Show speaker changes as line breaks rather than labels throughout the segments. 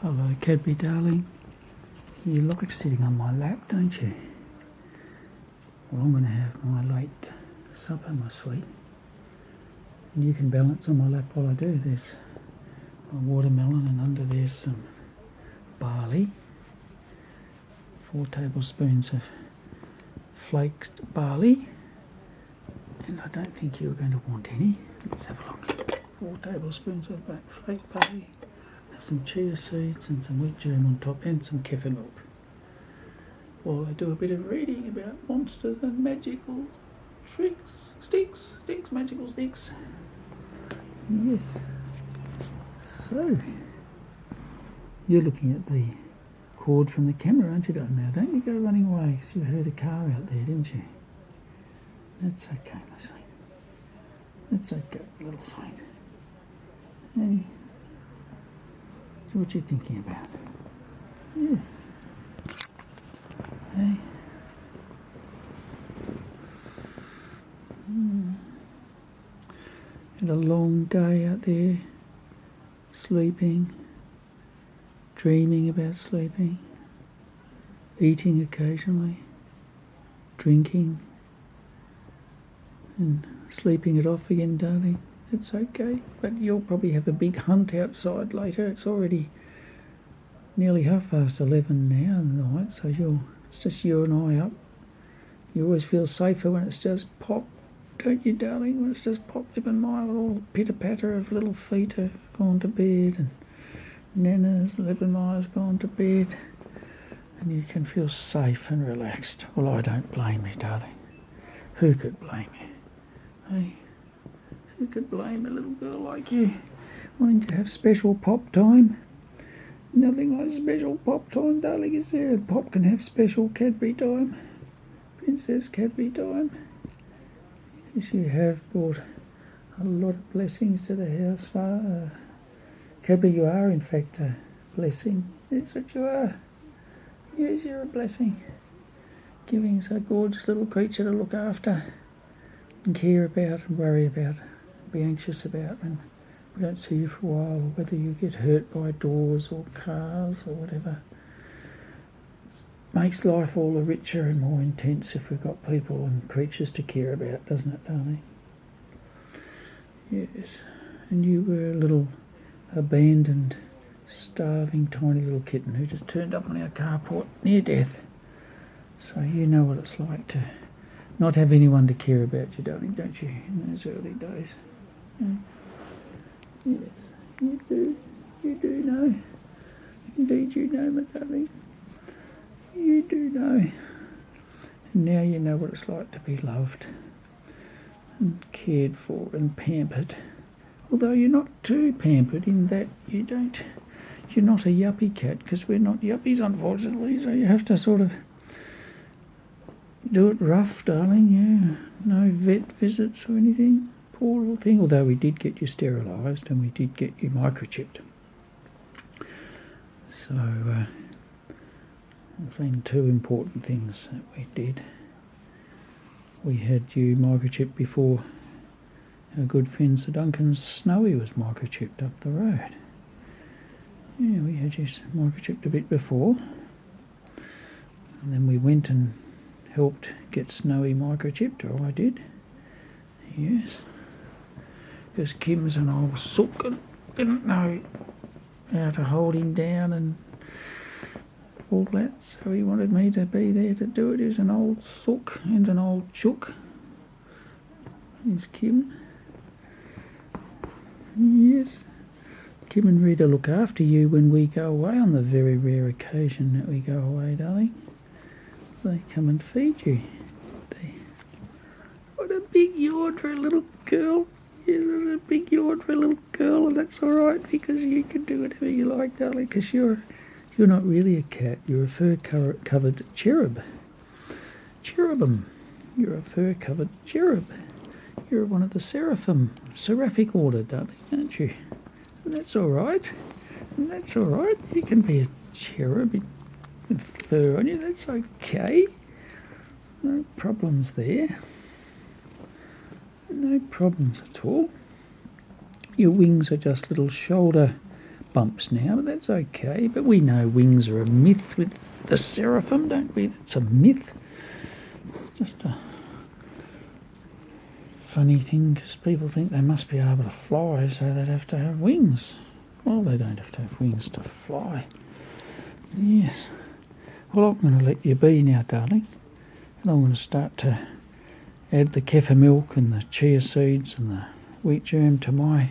Hello, Cadbury darling. You like sitting on my lap, don't you? Well, I'm going to have my late supper, my sweet. And you can balance on my lap while I do. There's a watermelon, and under there's some barley. 4 tablespoons of flaked barley. And I don't think you're going to want any. Let's have a look. 4 tablespoons of flaked barley. Have some chia seeds and some wheat germ on top, and some kefir milk. While I do a bit of reading about monsters and magical sticks, magical sticks. Yes. So, you're looking at the cord from the camera, aren't you, darling? Now, don't you go running away, because you heard a car out there, didn't you? That's okay, my sweet. That's okay, little sweet. Hey. So what you thinking about? Yes. Hey. Had a long day out there, sleeping, dreaming about sleeping, eating occasionally, drinking, and sleeping it off again, darling. It's okay, but you'll probably have a big hunt outside later. It's already nearly 11:30 now in the night, so it's just you and I up. You always feel safer when it's just pop, don't you, darling? When it's just pop, Lip and my little pitter-patter of little feet have gone to bed, and Nana's, Lip and Maya's gone to bed, and you can feel safe and relaxed. Well, I don't blame you, darling. Who could blame you? Hey? Who could blame a little girl like you wanting to have special pop time? Nothing like special pop time, darling, is there? Pop can have special Cadbury time. Princess Cadbury time. Yes, you have brought a lot of blessings to the house, Cadbury, you are in fact a blessing. That's what you are. Yes, you're a blessing. Giving us a gorgeous little creature to look after and care about and worry about. Be anxious about when we don't see you for a while, or whether you get hurt by doors or cars or whatever. Makes life all the richer and more intense if we've got people and creatures to care about, doesn't it, darling? Yes. And you were a little abandoned, starving, tiny little kitten who just turned up on our carport near death. So you know what it's like to not have anyone to care about you, darling, don't you, in those early days? Yes, you do. You do know. Indeed you know, my darling. You do know. And now you know what it's like to be loved and cared for and pampered. Although you're not too pampered in that you're not a yuppie cat, because we're not yuppies, unfortunately, so you have to sort of do it rough, darling, yeah. No vet visits or anything. Poor little thing, although we did get you sterilised and we did get you microchipped. So, I've seen 2 important things that we did. We had you microchipped before our good friend Sir Duncan's Snowy was microchipped up the road. Yeah, we had you microchipped a bit before. And then we went and helped get Snowy microchipped, or I did. Yes. Because Kim's an old sook and didn't know how to hold him down and all that, so he wanted me to be there to do it. He's an old sook and an old chook. Here's Kim. Yes. Kim and Rita look after you when we go away, on the very rare occasion that we go away, darling. They come and feed you. What a big yawn for a little girl. Yes, there's a big yawn for a little girl, and that's all right, because you can do whatever you like, darling, because you're not really a cat. You're a fur-covered cherub. Cherubim. You're a fur-covered cherub. You're one of the seraphic order, darling, aren't you? And that's all right. And that's all right. You can be a cherub with fur on you. That's okay. No problems there. No problems at all. Your wings are just little shoulder bumps now, but that's okay. But we know wings are a myth with the seraphim, don't we? It's a myth. Just a funny thing, because people think they must be able to fly, so they'd have to have wings. Well, they don't have to have wings to fly. Yes. Well, I'm going to let you be now, darling. And I'm going to start to add the kefir milk and the chia seeds and the wheat germ to my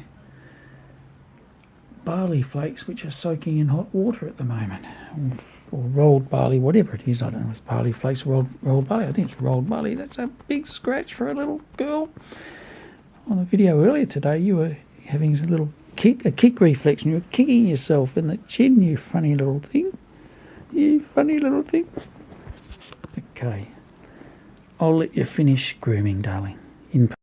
barley flakes, which are soaking in hot water at the moment. Or rolled barley, whatever it is. I don't know if it's barley flakes or rolled barley. I think it's rolled barley. That's a big scratch for a little girl. On a video earlier today, you were having a kick reflex, and you were kicking yourself in the chin, you funny little thing. You funny little thing. Okay. I'll let you finish grooming, darling. In